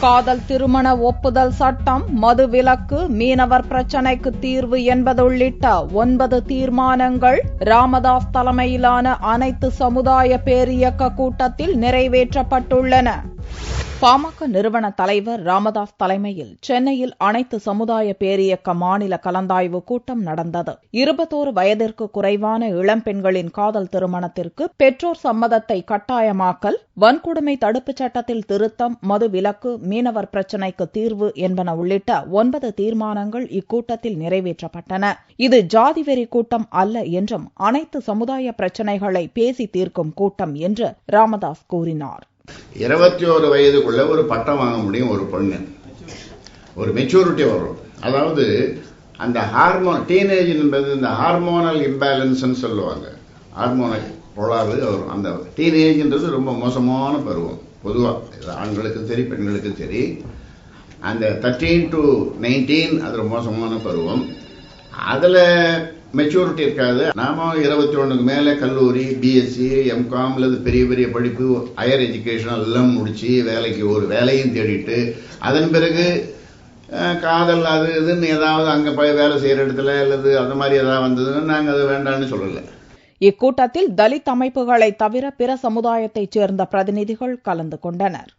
காதல் திருமண ஒப்புதல் சட்டம், மது விலக்கு, மீனவர் பிரச்சினைக்கு தீர்வு என்பது உள்ளிட்ட 9 தீர்மானங்கள் ராமதாஸ் தலைமையிலான அனைத்து சமுதாய பேரியக்க கூட்டத்தில் நிறைவேற்றப்பட்டுள்ளன. பாமக நிறுவன தலைவர் ராமதாஸ் தலைமையில் சென்னையில் அனைத்து சமுதாய பேரியக்க மாநில கலந்தாய்வு கூட்டம் நடந்தது. 21 வயதிற்கு குறைவான இளம்பெண்களின் காதல் திருமணத்திற்கு பெற்றோர் சம்மதத்தை கட்டாயமாக்கல், வன்கொடுமை தடுப்புச் சட்டத்தில் திருத்தம், மது விலக்கு, மீனவர் பிரச்சினைக்கு தீர்வு என்பன உள்ளிட்ட 9 தீர்மானங்கள் இக்கூட்டத்தில் நிறைவேற்றப்பட்டன. இது ஜாதிவெறி கூட்டம் அல்ல என்றும் அனைத்து சமுதாய பிரச்சினைகளை பேசி தீர்க்கும் கூட்டம் என்று ராமதாஸ் கூறினார். 21 வயதுக்குள்ள ஒரு பட்டம் வாங்க முடியும் ஒரு பொண்ணு, ஒரு மெச்சூரிட்டி வரும். அதாவது அந்த ஹார்மோன் டீனேஜ் என்பது இந்த ஹார்மோனல் இம்பேலன்ஸ் சொல்லுவாங்க. ஹார்மோனல் கோளாறு வரும். அந்த டீனேஜ்ன்றது ரொம்ப மோசமான பருவம். பொதுவாக ஆண்களுக்கும் சரி பெண்களுக்கும் சரி அந்த 13 to 19 அது மோசமான பருவம். அதில் மெச்சூரிட்டி இருக்காது. நாம 21க்கு மேலே கல்லூரி, பிஎஸ்சி, எம்காம் அல்லது பெரிய பெரிய படிப்பு, ஹையர் எஜுகேஷன் எல்லாம் முடிச்சு வேலைக்கு ஒரு வேலையும் தேடிட்டு அதன் பிறகு காதல் அது இதுன்னு ஏதாவது அங்கே போய் வேலை செய்கிற இடத்துல அல்லது அது மாதிரி ஏதாவது வந்ததுன்னு நாங்கள் அது வேண்டான்னு சொல்லலை. இக்கூட்டத்தில் தலித் அமைப்புகளை தவிர பிற சமுதாயத்தைச் சேர்ந்த பிரதிநிதிகள் கலந்து கொண்டனர்.